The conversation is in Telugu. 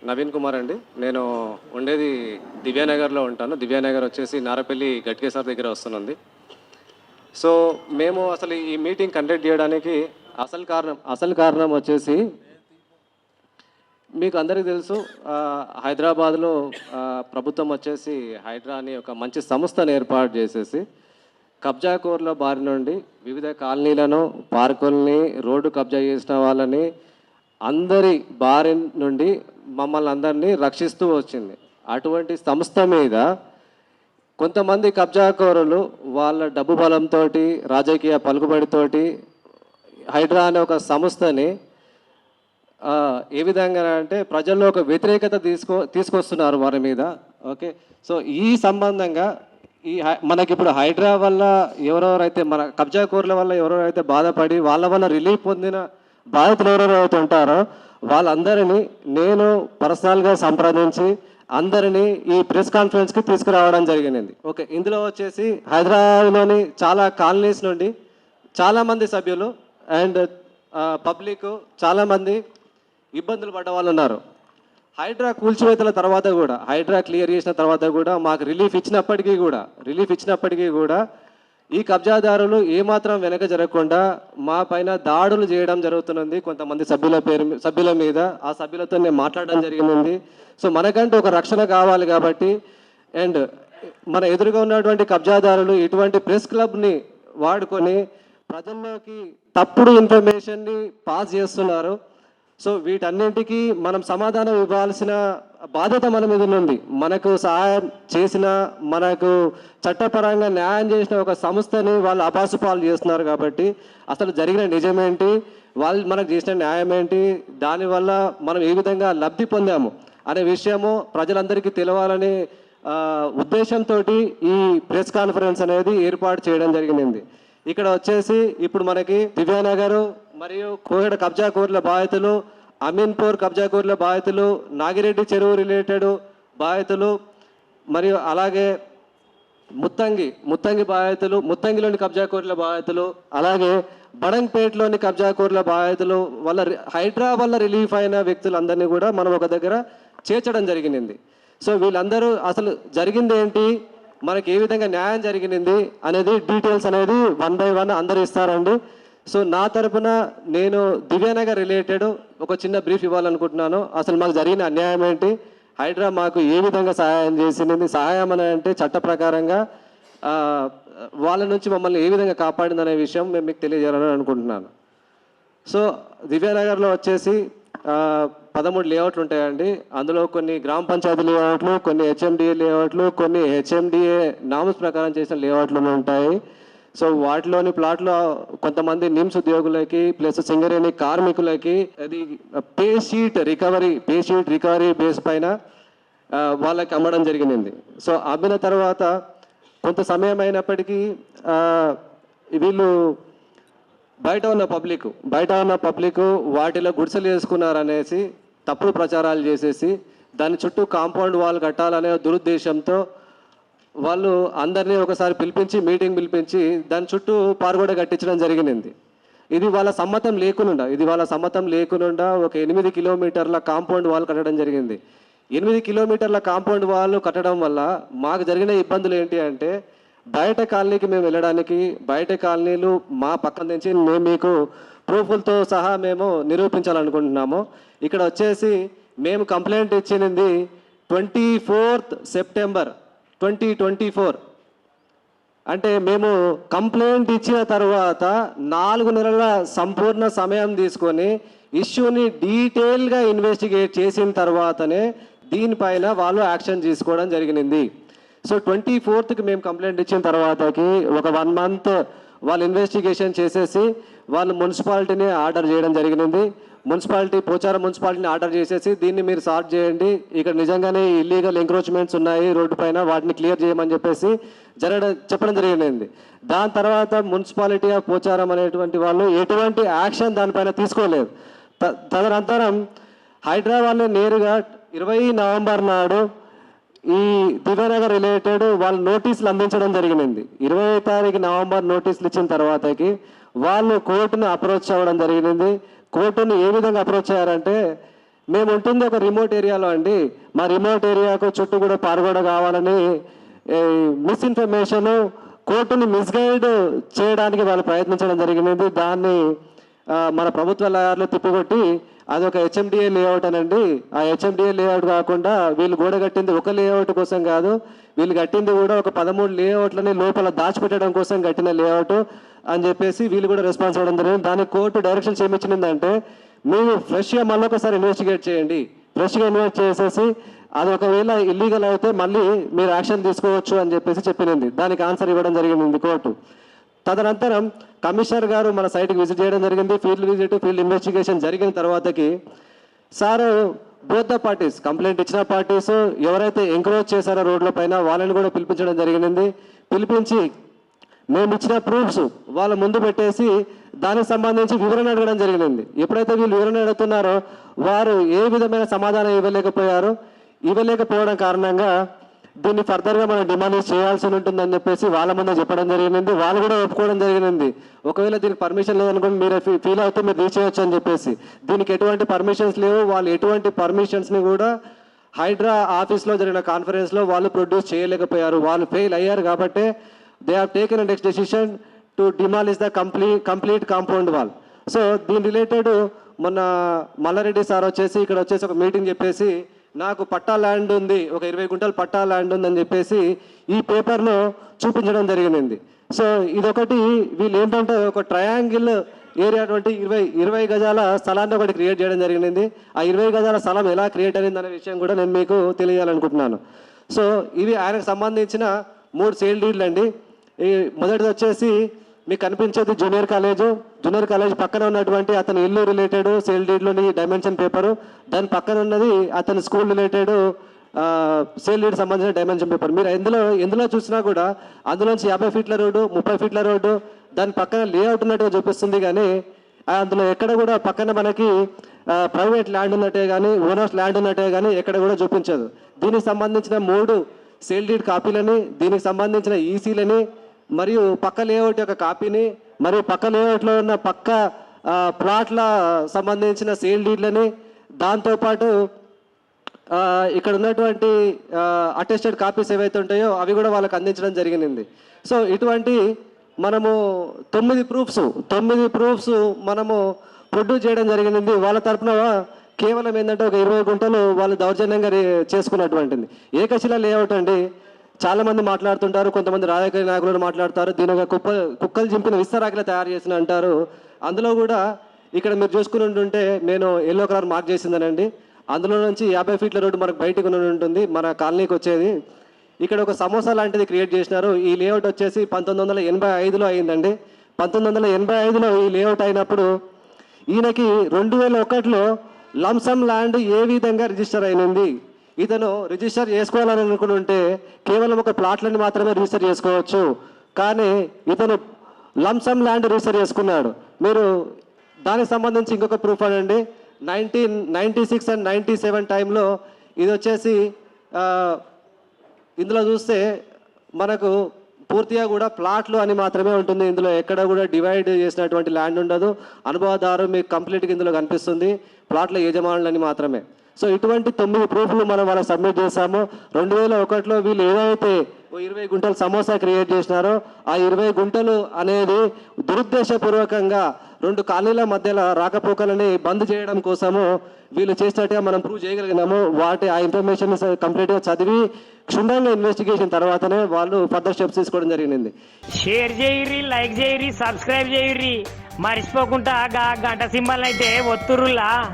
నవీన్ కుమార్ అండి. నేను ఉండేది దివ్యానగర్లో ఉంటాను. దివ్యానగర్ వచ్చేసి నారపల్లి గట్కేసర్ దగ్గర వస్తున్నది. సో మేము అసలు ఈ మీటింగ్ కండక్ట్ చేయడానికి అసలు కారణం వచ్చేసి మీకు అందరికీ తెలుసు, హైదరాబాద్లో ప్రభుత్వం వచ్చేసి హైడ్రా అని ఒక మంచి సంస్థను ఏర్పాటు చేసేసి కబ్జాకోర్ల బారి నుండి వివిధ కాలనీలను, పార్కుల్ని, రోడ్డు కబ్జా చేసిన వాళ్ళని అందరి బారి నుండి మమ్మల్ని అందరినీ రక్షిస్తూ వచ్చింది. అటువంటి సంస్థ మీద కొంతమంది కబ్జాకోరులు వాళ్ళ డబ్బు బలంతో, రాజకీయ పలుకుబడితోటి హైడ్రా అనే ఒక సంస్థని ఏ విధంగా అంటే ప్రజల్లో ఒక వ్యతిరేకత తీసుకొస్తున్నారు వారి మీద. ఓకే, సో ఈ సంబంధంగా మనకి ఇప్పుడు హైడ్రా వల్ల ఎవరెవరైతే మన కబ్జాకోరుల వల్ల ఎవరెవరైతే బాధపడి వాళ్ళ వల్ల రిలీఫ్ పొందిన బాధితులు ఎవరెవరైతే ఉంటారో వాళ్ళందరినీ నేను పర్సనల్గా సంప్రదించి అందరినీ ఈ ప్రెస్ కాన్ఫరెన్స్కి తీసుకురావడం జరిగింది. ఓకే, ఇందులో వచ్చేసి హైదరాబాద్లోని చాలా కాలనీస్ నుండి చాలామంది సభ్యులు అండ్ పబ్లిక్ చాలామంది ఇబ్బందులు పడ్డ వాళ్ళు ఉన్నారు. హైడ్రా కూల్చివేతల తర్వాత కూడా, హైడ్రా క్లియర్ చేసిన తర్వాత కూడా మాకు రిలీఫ్ ఇచ్చినప్పటికీ కూడా ఈ కబ్జాదారులు ఏమాత్రం వెనక జరగకుండా మా పైన దాడులు చేయడం జరుగుతున్నది. కొంతమంది సభ్యుల మీద, ఆ సభ్యులతో నేను మాట్లాడడం జరిగింది. సో మనకంటూ ఒక రక్షణ కావాలి కాబట్టి, అండ్ మన ఎదురుగా ఉన్నటువంటి కబ్జాదారులు ఇటువంటి ప్రెస్ క్లబ్ని వాడుకొని ప్రజల్లోకి తప్పుడు ఇన్ఫర్మేషన్ని పాస్ చేస్తున్నారు. సో వీటన్నింటికి మనం సమాధానం ఇవ్వాల్సిన బాధ్యత మన మీద ఉంది. మనకు సహాయం చేసిన, మనకు చట్టపరంగా న్యాయం చేసిన ఒక సంస్థని వాళ్ళు అపాసుపాలు చేస్తున్నారు. కాబట్టి అసలు జరిగిన నిజమేంటి, వాళ్ళు మనకు చేసిన న్యాయం ఏంటి, దానివల్ల మనం ఏ విధంగా లబ్ధి పొందాము అనే విషయము ప్రజలందరికీ తెలవాలనే ఉద్దేశంతో ఈ ప్రెస్ కాన్ఫరెన్స్ అనేది ఏర్పాటు చేయడం జరిగింది. ఇక్కడ వచ్చేసి ఇప్పుడు మనకి దివ్యానగర్ మరియు కోహెడ కబ్జాకోర్ల బాధితులు, అమీన్పూర్ కబ్జాకోర్ల బాధితులు, నాగిరెడ్డి చెరువు రిలేటెడ్ బాధితులు, మరియు అలాగే ముత్తంగి బాధితులు, ముత్తంగిలోని కబ్జాకోర్ల బాధితులు, అలాగే బడంగ్పేటలోని కబ్జాకోర్ల బాధితులు, వాళ్ళ హైడ్రా వల్ల రిలీఫ్ అయిన వ్యక్తులందరినీ కూడా మనం ఒక దగ్గర చేర్చడం జరిగింది. సో వీళ్ళందరూ అసలు జరిగింది ఏంటి, మనకి ఏ విధంగా న్యాయం జరిగింది అనేది డీటెయిల్స్ అనేది 1 by 1 అందరూ ఇస్తారండి. సో నా తరపున నేను దివ్యానగర్ రిలేటెడ్ ఒక చిన్న బ్రీఫ్ ఇవ్వాలనుకుంటున్నాను. అసలు మాకు జరిగిన అన్యాయం ఏంటి, హైడ్రా మాకు ఏ విధంగా సహాయం చేసింది, సహాయం అని అంటే చట్ట ప్రకారంగా వాళ్ళ నుంచి మమ్మల్ని ఏ విధంగా కాపాడిందనే విషయం మేము మీకు తెలియజేయాలని అనుకుంటున్నాను. సో దివ్యానగర్లో వచ్చేసి 13 లేఅవుట్లు ఉంటాయండి. అందులో కొన్ని గ్రామ పంచాయతీ లేఅవుట్లు, కొన్ని హెచ్ఎండిఏ లేఅవుట్లు, కొన్ని హెచ్ఎండిఏ నామ్స్ ప్రకారం చేసిన లేఅవుట్లు ఉంటాయి. సో వాటిలోని ప్లాట్లు కొంతమంది నిమ్స్ ఉద్యోగులకి ప్లస్ సింగరేణి కార్మికులకి అది పే షీట్ రికవరీ బేస్ పైన వాళ్ళకి అమ్మడం జరిగింది. సో అమ్మిన తర్వాత కొంత సమయం అయినప్పటికీ వీళ్ళు బయట ఉన్న పబ్లిక్ వాటిలో గుడిసెలు వేసుకున్నారనేసి తప్పుడు ప్రచారాలు చేసేసి దాని చుట్టూ కాంపౌండ్ వాల్ కట్టాలనే దురుద్దేశంతో వాళ్ళు అందరినీ ఒకసారి మీటింగ్ పిలిపించి దాని చుట్టూ పారుగోడ కట్టించడం జరిగింది. ఇది వాళ్ళ సమ్మతం లేకుండా ఒక 8 కిలోమీటర్ల కాంపౌండ్ వాల్ కట్టడం జరిగింది. 8 కిలోమీటర్ల కాంపౌండ్ వాల్ కట్టడం వల్ల మాకు జరిగిన ఇబ్బందులు ఏంటి అంటే, బయట కాలనీకి మేము వెళ్ళడానికి, బయట కాలనీలు మా పక్కన నుంచి మేము మీకు ప్రూఫ్లతో సహా మేము నిరూపించాలనుకుంటున్నాము. ఇక్కడ వచ్చేసి మేము కంప్లైంట్ ఇచ్చింది 24th సెప్టెంబర్ 2024. అంటే మేము కంప్లైంట్ ఇచ్చిన తర్వాత 4 నెలల సంపూర్ణ సమయం తీసుకొని ఇష్యూని డీటెయిల్గా ఇన్వెస్టిగేట్ చేసిన తర్వాతనే దీనిపైన వాళ్ళు యాక్షన్ తీసుకోవడం జరిగింది. సో 24th మేము కంప్లైంట్ ఇచ్చిన తర్వాతకి ఒక 1 month వాళ్ళు ఇన్వెస్టిగేషన్ చేసేసి వాళ్ళు మున్సిపాలిటీని ఆర్డర్ చేయడం జరిగింది. పోచారం మున్సిపాలిటీని ఆర్డర్ చేసేసి దీన్ని మీరు సార్ట్ చేయండి, ఇక్కడ నిజంగానే ఇల్లీగల్ ఎంక్రోచ్మెంట్స్ ఉన్నాయి రోడ్డు పైన, వాటిని క్లియర్ చేయమని చెప్పేసి చెప్పడం జరిగింది. దాని తర్వాత మున్సిపాలిటీ ఆఫ్ పోచారం అనేటువంటి వాళ్ళు ఎటువంటి యాక్షన్ దానిపైన తీసుకోలేదు. తదనంతరం హైడ్రా వాళ్ళు నేరుగా 20 నవంబర్ నాడు ఈ దివ్యానగర్ రిలేటెడ్ వాళ్ళు నోటీసులు అందించడం జరిగింది. 20 నవంబర్ నోటీసులు ఇచ్చిన తర్వాతకి వాళ్ళు కోర్టును అప్రోచ్ అవ్వడం జరిగింది. కోర్టును ఏ విధంగా అప్రోచ్ అయ్యారంటే, మేము ఉంటుంది ఒక రిమోట్ ఏరియాలో అండి, మా రిమోట్ ఏరియాకు చుట్టూ కూడా పారుగోడ కావాలని మిస్ఇన్ఫర్మేషన్ కోర్టుని మిస్గైడ్ చేయడానికి వాళ్ళు ప్రయత్నించడం జరిగింది. దాన్ని మన ప్రభుత్వ లాయర్లు తిప్పికొట్టి అదొక హెచ్ఎండిఏ లేఅవుట్ అనండి. ఆ హెచ్ఎండిఏ లేఅవుట్ కాకుండా వీళ్ళు గోడ కట్టింది ఒక లేఅవుట్ కోసం కాదు, వీళ్ళు కట్టింది కూడా ఒక 13 లేఅవుట్లని లోపల దాచిపెట్టడం కోసం కట్టిన లేఅవుట్ అని చెప్పేసి వీళ్ళు కూడా రెస్పాన్స్ అవ్వడం జరిగింది. దానికి కోర్టు డైరెక్షన్స్ ఏమిచ్చిందంటే మీరు ఫ్రెష్గా మళ్ళీ ఒకసారి ఇన్వెస్టిగేట్ చేయండి, ఫ్రెష్గా ఇన్వెస్ట్ చేసేసి అది ఒకవేళ ఇల్లీగల్ అయితే మళ్ళీ మీరు యాక్షన్ తీసుకోవచ్చు అని చెప్పేసి చెప్పినంది. దానికి ఆన్సర్ ఇవ్వడం జరిగింది కోర్టు. తదనంతరం కమిషనర్ గారు మన సైట్కి విజిట్ చేయడం జరిగింది. ఫీల్డ్ విజిట్, ఫీల్డ్ ఇన్వెస్టిగేషన్ జరిగిన తర్వాతకి sir both the parties, complaint ఇచ్చిన పార్టీస్ ఎవరైతే ఎంక్రోచ్ చేశారో రోడ్ల పైన వాళ్ళని కూడా పిలిపించడం జరిగింది. పిలిపించి మేము ఇచ్చిన ప్రూఫ్స్ వాళ్ళ ముందు పెట్టేసి దానికి సంబంధించి వివరణ అడగడం జరిగింది. ఎప్పుడైతే వీళ్ళు వివరణ అడుగుతున్నారో వారు ఏ విధమైన సమాధానం ఇవ్వలేకపోవడం కారణంగా దీన్ని ఫర్దర్గా మనం డిమాండ్ చేయాల్సి ఉంటుందని చెప్పేసి వాళ్ళ ముందే చెప్పడం జరిగింది. వాళ్ళు కూడా ఒప్పుకోవడం జరిగింది. ఒకవేళ దీనికి పర్మిషన్ లేదనుకోండి మీరు ఫీల్ అవుతే మీరు రీచ్ చేయొచ్చు అని చెప్పేసి. దీనికి ఎటువంటి పర్మిషన్స్ లేవు. వాళ్ళు ఎటువంటి పర్మిషన్స్ని కూడా హైడ్రా ఆఫీస్లో జరిగిన కాన్ఫరెన్స్లో వాళ్ళు ప్రొడ్యూస్ చేయలేకపోయారు. వాళ్ళు ఫెయిల్ అయ్యారు కాబట్టి they have taken next decision to demolish the complete compound wall. So దీని రిలేటెడ్ మొన్న మల్లారెడ్డి సార్ వచ్చేసి ఇక్కడ వచ్చేసి ఒక మీటింగ్ చెప్పేసి నాకు పట్టా ల్యాండ్ ఉంది, ఒక 20 గుంటలు పట్టా ల్యాండ్ ఉందని చెప్పేసి ఈ పేపర్లో చూపించడం జరిగింది. సో ఇదొకటి వీళ్ళు ఏంటంటే ఒక ట్రయాంగిల్ ఏరియా అటువంటి 20 గజాల స్థలాన్ని ఒకటి క్రియేట్ చేయడం జరిగింది. ఆ 20 గజాల స్థలం ఎలా క్రియేట్ అయింది అనే విషయం కూడా నేను మీకు తెలియాలనుకుంటున్నాను. సో ఇవి ఆయనకు సంబంధించిన 3 సేల్ డీడ్లు అండి. ఈ మొదటిది వచ్చేసి మీకు కనిపించేది జూనియర్ కాలేజ్ పక్కన ఉన్నటువంటి అతని ఇల్లు రిలేటెడ్ సేల్ డీడ్లోని డైమెన్షన్ పేపరు, దాని పక్కన ఉన్నది అతని స్కూల్ రిలేటెడ్ సేల్ డీడ్ సంబంధించిన డైమెన్షన్ పేపర్. మీరు ఎందులో చూసినా కూడా అందులోంచి 50 ఫీట్ల రోడ్డు, 30 ఫీట్ల రోడ్డు, దాని పక్కన లేఅవుట్ ఉన్నట్టుగా చూపిస్తుంది. కానీ అందులో ఎక్కడ కూడా పక్కన మనకి ప్రైవేట్ ల్యాండ్ ఉన్నట్టే కానీ ఓనర్స్ ల్యాండ్ ఉన్నట్టే కానీ ఎక్కడ కూడా చూపించదు. దీనికి సంబంధించిన 3 సేల్ డీడ్ కాపీలని, దీనికి సంబంధించిన ఈసీలని, మరియు పక్క లేఅవుట్ యొక్క కాపీని, మరియు పక్క లేఅవుట్లో ఉన్న పక్క ప్లాట్ల సంబంధించిన సేల్ డీడ్లని, దాంతోపాటు ఇక్కడ ఉన్నటువంటి అటెస్టెడ్ కాపీస్ ఏవైతే ఉంటాయో అవి కూడా వాళ్ళకి అందించడం జరిగింది. సో ఇటువంటి మనము 9 ప్రూఫ్స్ మనము ప్రొడ్యూస్ చేయడం జరిగింది. వాళ్ళ తరఫున కేవలం ఏంటంటే ఒక 20 గుంటలు వాళ్ళు దౌర్జన్యంగా చేసుకున్నటువంటిది. ఏకశిల లేఅవుట్ అండి. చాలామంది మాట్లాడుతుంటారు, కొంతమంది రాజకీయ నాయకులు మాట్లాడతారు దీని ఒక కుక్కలు చింపిన విస్తరాకులు తయారు చేసిన అంటారు. అందులో కూడా ఇక్కడ మీరు చూసుకుని ఉంటుంటే నేను ఎల్లో కలర్ మార్క్ చేసిందనండి. అందులో నుంచి 50 ఫీట్ల రోడ్డు మనకు బయటకు ఉంటుంది, మన కాలనీకి వచ్చేది. ఇక్కడ ఒక సమోసా లాంటిది క్రియేట్ చేసినారు. ఈ లేఅవుట్ వచ్చేసి 1985లో అయిందండి. 1985లో ఈ లేఅవుట్ అయినప్పుడు ఈయనకి 2001లో లంసమ్ ల్యాండ్ ఏ విధంగా రిజిస్టర్ అయినది. ఇతను రిజిస్టర్ చేసుకోవాలని అనుకుంటే కేవలం ఒక ప్లాట్లని మాత్రమే రిజిస్టర్ చేసుకోవచ్చు. కానీ ఇతను లంసమ్ ల్యాండ్ రిజిస్టర్ చేసుకున్నాడు. మీరు దానికి సంబంధించి ఇంకొక ప్రూఫ్ అనండి. 1996 అండ్ 97 టైంలో ఇది వచ్చేసి ఇందులో చూస్తే మనకు పూర్తిగా కూడా ప్లాట్లు అని మాత్రమే ఉంటుంది. ఇందులో ఎక్కడ కూడా డివైడ్ చేసినటువంటి ల్యాండ్ ఉండదు. అనుభవదారు మీకు కంప్లీట్గా ఇందులో కనిపిస్తుంది, ప్లాట్ల యజమానులని మాత్రమే. సో ఇటువంటి 9 ప్రూఫ్లు మనం వాళ్ళకి సబ్మిట్ చేశాము. 2001లో వీళ్ళు ఏదైతే 20 గుంటలు సమోసా క్రియేట్ చేసినారో ఆ 20 గుంటలు అనేది దురుద్దేశపూర్వకంగా 2 కాలనీల మధ్యలో రాకపోకలని బంద్ చేయడం కోసము వీళ్ళు చేసినట్టుగా మనం ప్రూవ్ చేయగలిగినాము. ఆ ఇన్ఫర్మేషన్ కంప్లీట్గా చదివి క్షుణ్ణంగా ఇన్వెస్టిగేషన్ తర్వాతనే వాళ్ళు ఫర్దర్ స్టెప్స్ తీసుకోవడం జరిగింది. షేర్ చేయరి, లైక్ చేయరి, సబ్స్క్రైబ్ చేయరి, మర్చిపోకుండా గంట సింబల్ అయితే ఒత్తురులా.